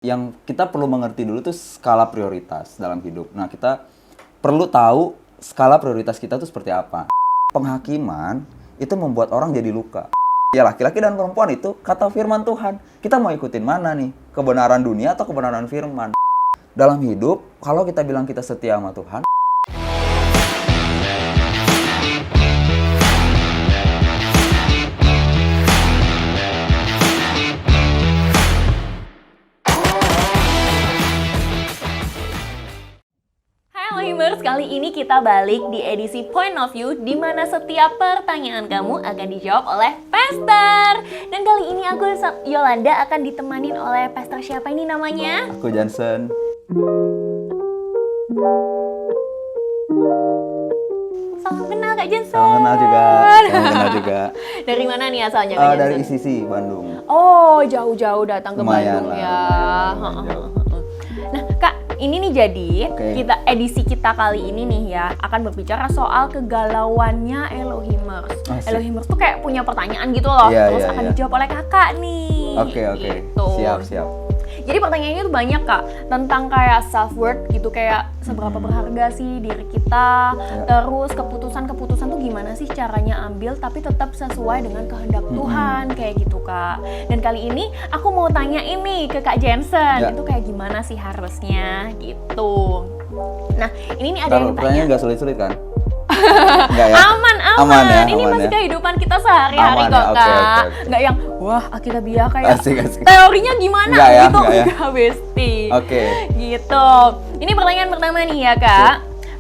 Yang kita perlu mengerti dulu tuh skala prioritas dalam hidup. Nah, kita perlu tahu skala prioritas kita tuh seperti apa. Penghakiman itu membuat orang jadi luka. Ya, laki-laki dan perempuan itu kata firman Tuhan. Kita mau ikutin mana nih? Kebenaran dunia atau kebenaran firman? Dalam hidup, kalau kita bilang kita setia sama Tuhan, kali ini kita balik di edisi Point of View di mana setiap pertanyaan kamu akan dijawab oleh Pastor. Dan kali ini aku Yolanda akan ditemanin oleh Pastor siapa ini namanya? aku Johnson. Salam kenal Kak Johnson. Salam kenal juga. Dari mana nih asalnya Kak Johnson? Dari ICC, Bandung. Oh, jauh-jauh datang ke Lumayan Bandung lah, ya. Nah, Kak, ini nih jadi kita edisi kita kali ini nih ya akan berbicara soal kegalauannya Elohimers. Elohimers tuh kayak punya pertanyaan gitu loh, terus akan dijawab oleh kakak nih. Oke. Gitu. Siap. Jadi pertanyaannya tuh banyak Kak, tentang kayak self-worth gitu, kayak seberapa berharga sih diri kita, terus keputusan-keputusan tuh gimana sih caranya ambil tapi tetap sesuai dengan kehendak Tuhan, kayak gitu Kak. Dan kali ini aku mau tanya ini ke Kak Jensen, itu kayak gimana sih harusnya gitu. Nah, ini nih ada yang pertanyaannya nggak sulit-sulit kan? Enggak ya? Aman ya? Ini aman masih ya? Kehidupan kita sehari-hari kok ya? Kak. Okay. Nggak yang, wah Alkitabiah kayak Asik. teorinya gimana gitu, Enggak Besti. Oke. Gitu. Ini pertanyaan pertama nih ya Kak.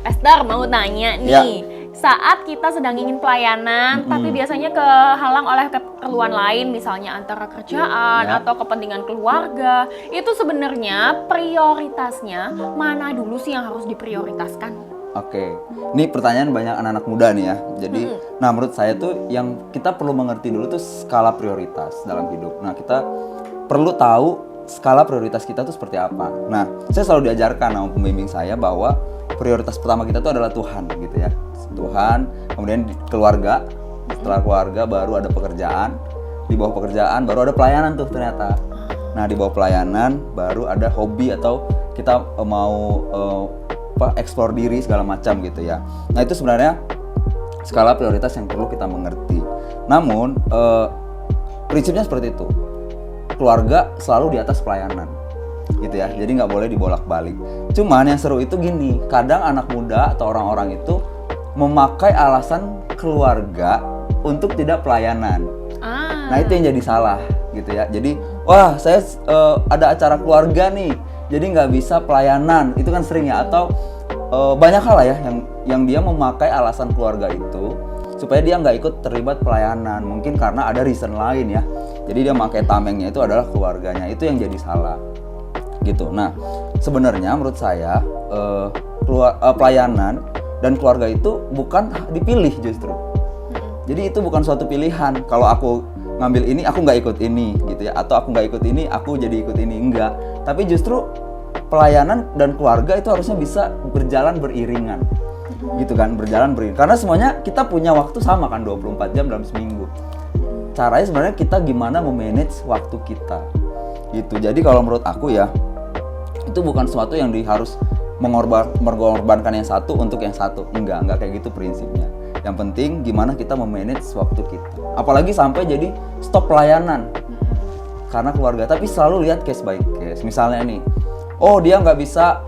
Pastor mau tanya nih. Saat kita sedang ingin pelayanan, tapi biasanya kehalang oleh keperluan lain, misalnya antara kerjaan atau kepentingan keluarga, itu sebenarnya prioritasnya mana dulu sih yang harus diprioritaskan? Oke, ini pertanyaan banyak anak-anak muda nih ya. Jadi, nah menurut saya tuh yang kita perlu mengerti dulu tuh skala prioritas dalam hidup. Nah, kita perlu tahu skala prioritas kita tuh seperti apa. Nah, saya selalu diajarkan sama pembimbing saya bahwa prioritas pertama kita tuh adalah Tuhan gitu ya. Tuhan, kemudian keluarga, setelah keluarga baru ada pekerjaan, di bawah pekerjaan baru ada pelayanan tuh ternyata. Nah, di bawah pelayanan baru ada hobi atau kita mau eksplor diri segala macam gitu ya. Nah, itu sebenarnya skala prioritas yang perlu kita mengerti. Namun prinsipnya seperti itu. Keluarga selalu di atas pelayanan gitu ya. Jadi nggak boleh dibolak-balik. Cuman yang seru itu gini, kadang anak muda atau orang-orang itu memakai alasan keluarga untuk tidak pelayanan. Nah, itu yang jadi salah gitu ya. Jadi, wah saya ada acara keluarga nih, jadi nggak bisa pelayanan. Itu kan sering ya. Atau banyak hal lah ya yang dia memakai alasan keluarga itu supaya dia nggak ikut terlibat pelayanan. Mungkin karena ada reason lain ya. Jadi dia pakai tamengnya itu adalah keluarganya. Itu yang jadi salah gitu. Nah, sebenarnya menurut saya pelayanan dan keluarga itu bukan dipilih justru. Jadi itu bukan suatu pilihan. Kalau aku ngambil ini, aku nggak ikut ini gitu ya. Atau aku nggak ikut ini, aku jadi ikut ini. Enggak. Tapi justru pelayanan dan keluarga itu harusnya bisa berjalan beriringan. Gitu kan, berjalan beriringan. Karena semuanya kita punya waktu sama kan, 24 jam dalam seminggu. Caranya sebenarnya kita gimana memanage waktu kita. Gitu. Jadi kalau menurut aku ya, itu bukan sesuatu yang harus mengorbankan yang satu untuk yang satu. Enggak kayak gitu prinsipnya. Yang penting gimana kita memanage waktu kita. Apalagi sampai jadi stop pelayanan karena keluarga. Tapi selalu lihat case by case. Misalnya nih, oh dia nggak bisa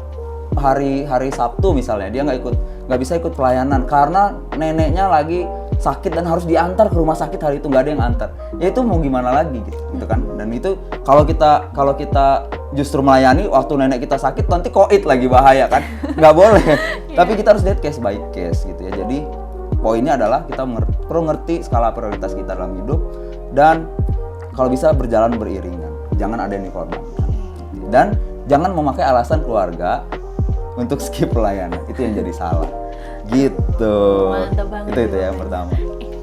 hari Sabtu misalnya, dia nggak bisa ikut pelayanan karena neneknya lagi sakit dan harus diantar ke rumah sakit hari itu, nggak ada yang antar. Ya itu mau gimana lagi gitu kan. Dan itu kalau kita justru melayani waktu nenek kita sakit, nanti koit lagi, bahaya kan. Nggak boleh. Tapi kita harus lihat case by case gitu ya. Jadi poinnya adalah kita perlu ngerti skala prioritas kita dalam hidup dan kalau bisa berjalan beriringan. Jangan ada yang dikorbankan. Dan jangan memakai alasan keluarga untuk skip pelayanan. Itu yang jadi salah. Gitu. Mantap banget. Itu yang pertama.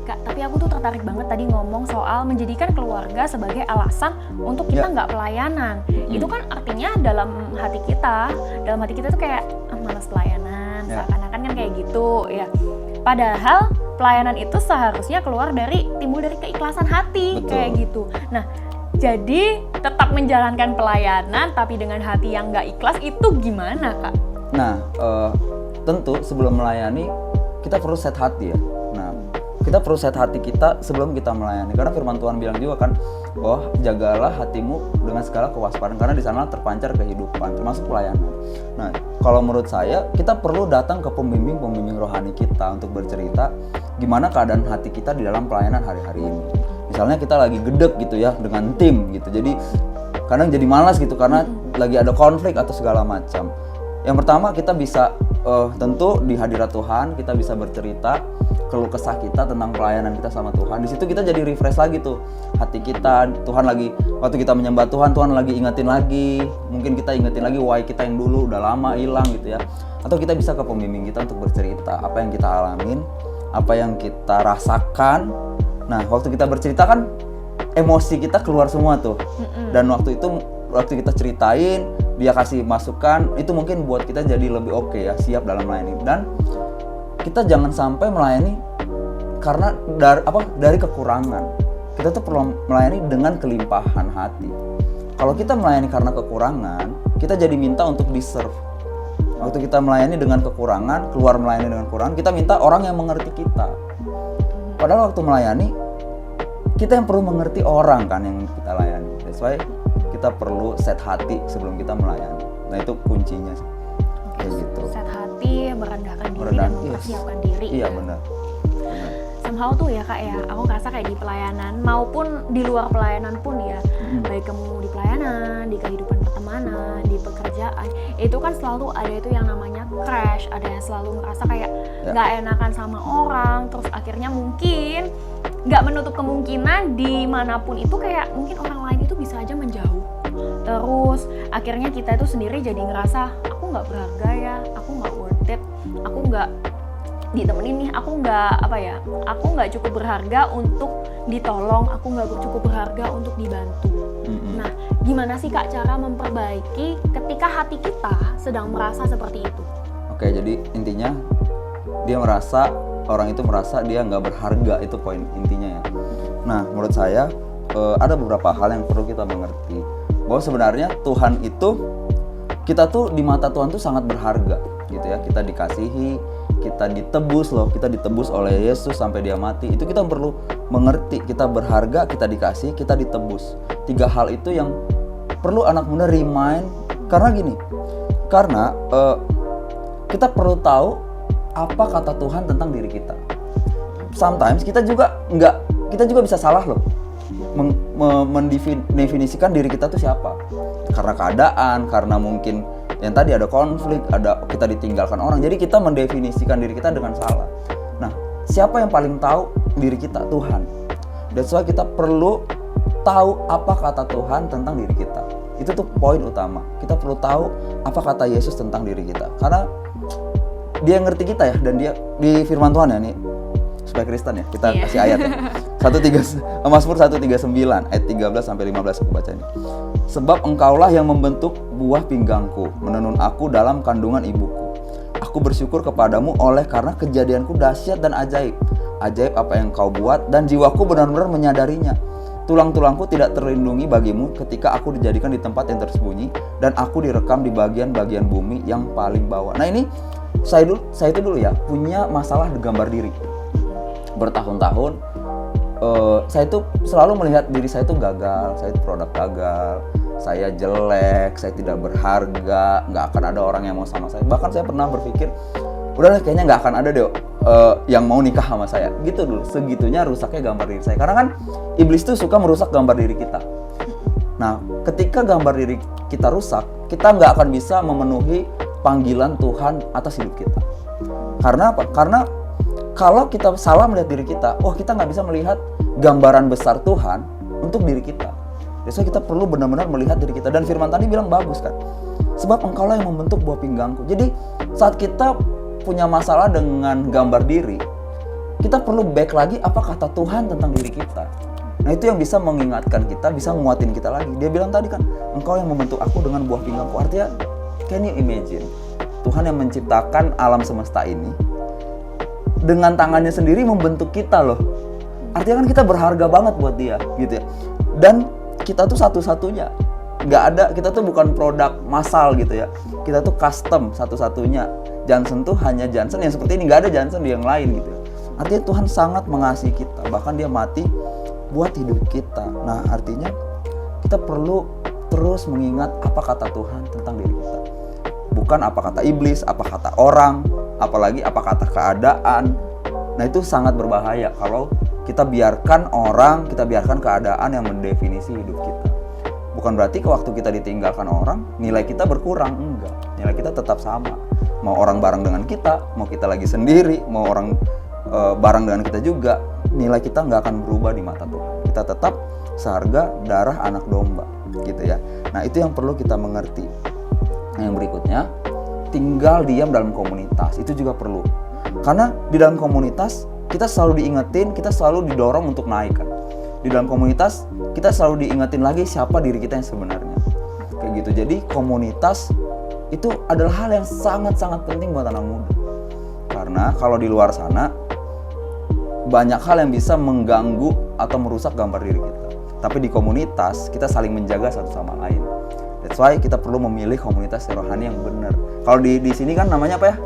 Kak, tapi aku tuh tertarik banget tadi ngomong soal menjadikan keluarga sebagai alasan untuk kita nggak pelayanan. Itu kan artinya dalam hati kita tuh kayak malas pelayanan, seakan-akan kan kayak gitu ya. Padahal pelayanan itu seharusnya timbul dari keikhlasan hati. Betul. Kayak gitu. Nah, Jadi tetap menjalankan pelayanan tapi dengan hati yang nggak ikhlas itu gimana Kak? Nah, tentu sebelum melayani kita perlu set hati ya. Nah, kita perlu set hati kita sebelum kita melayani. Karena firman Tuhan bilang juga kan, bahwa jagalah hatimu dengan segala kewaspadaan karena di sana terpancar kehidupan, termasuk pelayanan. Nah, kalau menurut saya kita perlu datang ke pembimbing rohani kita untuk bercerita gimana keadaan hati kita di dalam pelayanan hari-hari ini. Misalnya kita lagi gedek gitu ya dengan tim gitu, jadi kadang jadi malas gitu karena lagi ada konflik atau segala macam. Yang pertama kita bisa tentu di hadirat Tuhan kita bisa bercerita keluh kesah kita tentang pelayanan kita sama Tuhan. Di situ kita jadi refresh lagi tuh hati kita. Tuhan lagi waktu kita menyembah Tuhan lagi ingetin lagi. Mungkin kita ingetin lagi why kita yang dulu udah lama hilang gitu ya. Atau kita bisa ke pembimbing kita untuk bercerita apa yang kita alamin, apa yang kita rasakan. Nah, waktu kita bercerita kan emosi kita keluar semua tuh. Dan waktu kita ceritain, dia kasih masukan, itu mungkin buat kita jadi lebih oke ya, siap dalam melayani. Dan kita jangan sampai melayani karena dari kekurangan. Kita tuh perlu melayani dengan kelimpahan hati. Kalau kita melayani karena kekurangan, kita jadi minta untuk di-serve. Waktu kita melayani dengan kekurangan, keluar melayani dengan kekurangan, kita minta orang yang mengerti kita. Padahal waktu melayani, kita yang perlu mengerti orang kan yang kita layani. That's why kita perlu set hati sebelum kita melayani. Nah itu kuncinya sih. Kayak gitu. Set hati, merendahkan diri dan mempersiapkan diri. Iya benar. Somehow tuh ya Kak ya, aku ngerasa kayak di pelayanan maupun di luar pelayanan pun ya, baik kamu di pelayanan, di kehidupan pertemanan, di pekerjaan, itu kan selalu ada itu yang namanya crash, ada yang selalu merasa kayak nggak enakan sama orang, terus akhirnya mungkin nggak menutup kemungkinan dimanapun itu kayak mungkin orang lain itu bisa aja menjauh. Terus akhirnya kita itu sendiri jadi ngerasa aku nggak berharga ya, aku nggak worth it, aku nggak ditemenin nih, aku nggak cukup berharga untuk ditolong, aku nggak cukup berharga untuk dibantu. Nah, gimana sih Kak cara memperbaiki ketika hati kita sedang merasa seperti itu? Oke, jadi intinya orang itu merasa dia nggak berharga, itu poin intinya ya. Nah, menurut saya ada beberapa hal yang perlu kita mengerti bahwa sebenarnya Tuhan itu, kita tuh di mata Tuhan tuh sangat berharga gitu ya. Kita dikasihi, kita ditebus oleh Yesus sampai dia mati. Itu kita perlu mengerti, kita berharga, kita dikasih, kita ditebus. 3 hal itu yang perlu anak muda remind. Karena gini, kita perlu tahu apa kata Tuhan tentang diri kita. Sometimes kita juga bisa salah loh mendefinisikan diri kita tuh siapa. Karena keadaan, karena mungkin yang tadi ada konflik, kita ditinggalkan orang, jadi kita mendefinisikan diri kita dengan salah. Nah, siapa yang paling tahu diri kita? Tuhan. That's why kita perlu tahu apa kata Tuhan tentang diri kita. Itu tuh poin utama. Kita perlu tahu apa kata Yesus tentang diri kita. Karena dia ngerti kita ya, dan dia di firman Tuhan ya nih, supaya Kristen ya, kita kasih ayat ya. Mazmur 139 ayat 13 sampai 15 aku baca ini. Sebab engkaulah yang membentuk buah pinggangku, menenun aku dalam kandungan ibuku. Aku bersyukur kepadamu oleh karena kejadianku dahsyat dan ajaib. Ajaib apa yang kau buat dan jiwaku benar-benar menyadarinya. Tulang-tulangku tidak terlindungi bagimu ketika aku dijadikan di tempat yang tersembunyi dan aku direkam di bagian-bagian bumi yang paling bawah. Nah ini saya itu dulu ya punya masalah gambar diri. Bertahun-tahun saya itu selalu melihat diri saya itu gagal, saya itu produk gagal, saya jelek, saya tidak berharga, nggak akan ada orang yang mau sama saya. Bahkan saya pernah berpikir, udahlah kayaknya nggak akan ada deh yang mau nikah sama saya. Gitu dulu, segitunya rusaknya gambar diri saya. Karena kan iblis tuh suka merusak gambar diri kita. Nah, ketika gambar diri kita rusak, kita nggak akan bisa memenuhi panggilan Tuhan atas hidup kita. Karena apa? Karena kalau kita salah melihat diri kita, kita nggak bisa melihat gambaran besar Tuhan untuk diri kita. Jadi kita perlu benar-benar melihat diri kita. Dan firman tadi bilang bagus kan, sebab engkaulah yang membentuk buah pinggangku. Jadi saat kita punya masalah dengan gambar diri, kita perlu back lagi apa kata Tuhan tentang diri kita. Nah itu yang bisa mengingatkan kita, bisa nguatin kita lagi. Dia bilang tadi kan, engkau yang membentuk aku dengan buah pinggangku. Artinya, can you imagine, Tuhan yang menciptakan alam semesta ini dengan tangannya sendiri membentuk kita loh. Artinya kan kita berharga banget buat dia gitu ya. Dan kita tuh satu-satunya. Nggak ada, kita tuh bukan produk massal gitu ya. Kita tuh custom satu-satunya. Johnson tuh hanya Johnson yang seperti ini, nggak ada Johnson di yang lain gitu ya. Artinya Tuhan sangat mengasihi kita, bahkan dia mati buat hidup kita. Nah, artinya kita perlu terus mengingat apa kata Tuhan tentang diri kita. Bukan apa kata iblis, apa kata orang, apalagi apa kata keadaan. Nah, itu sangat berbahaya kalau kita biarkan orang, kita biarkan keadaan yang mendefinisi hidup kita. Bukan berarti waktu kita ditinggalkan orang, nilai kita berkurang, enggak. Nilai kita tetap sama. Mau orang bareng dengan kita, mau kita lagi sendiri, mau orang bareng dengan kita juga, nilai kita nggak akan berubah di mata Tuhan. Kita tetap seharga darah anak domba, gitu ya. Nah, itu yang perlu kita mengerti. Yang berikutnya, tinggal diam dalam komunitas, itu juga perlu. Karena di dalam komunitas, kita selalu diingetin, kita selalu didorong untuk naik kan. Di dalam komunitas, kita selalu diingetin lagi siapa diri kita yang sebenarnya. Kayak gitu. Jadi komunitas itu adalah hal yang sangat-sangat penting buat anak muda. Karena kalau di luar sana, banyak hal yang bisa mengganggu atau merusak gambar diri kita. Tapi di komunitas, kita saling menjaga satu sama lain. That's why kita perlu memilih komunitas rohani yang benar. Kalau di sini kan namanya apa ya?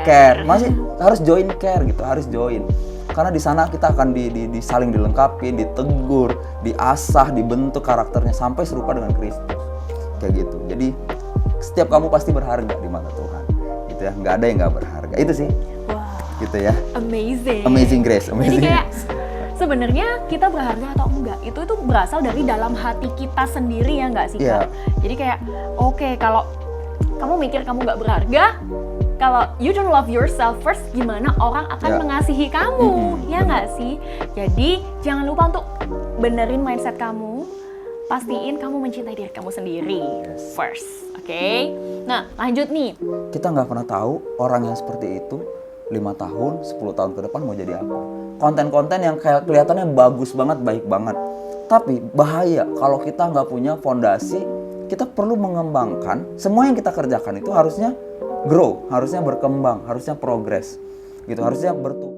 Care. Masih harus join care gitu, harus join. Karena di sana kita akan saling dilengkapi, ditegur, diasah, dibentuk karakternya sampai serupa dengan Kristus. Kayak gitu. Jadi setiap kamu pasti berharga di mata Tuhan. Gitu ya. Nggak ada yang nggak berharga. Itu sih. Wow. Gitu ya. Amazing Grace. Jadi kayak sebenarnya kita berharga atau enggak itu berasal dari dalam hati kita sendiri ya nggak sih Kak? Jadi kayak oke, kalau kamu mikir kamu nggak berharga, kalau you don't love yourself first, gimana orang akan mengasihi kamu, ya nggak sih? Jadi jangan lupa untuk benerin mindset kamu, pastiin kamu mencintai diri kamu sendiri first, oke? Nah, lanjut nih. Kita nggak pernah tahu orang yang seperti itu 5 tahun, 10 tahun ke depan mau jadi apa. Konten-konten yang kayak kelihatannya bagus banget, baik banget. Tapi bahaya kalau kita nggak punya fondasi. Kita perlu mengembangkan semua yang kita kerjakan itu harusnya grow, harusnya berkembang, harusnya progress, gitu, harusnya bertumbuh.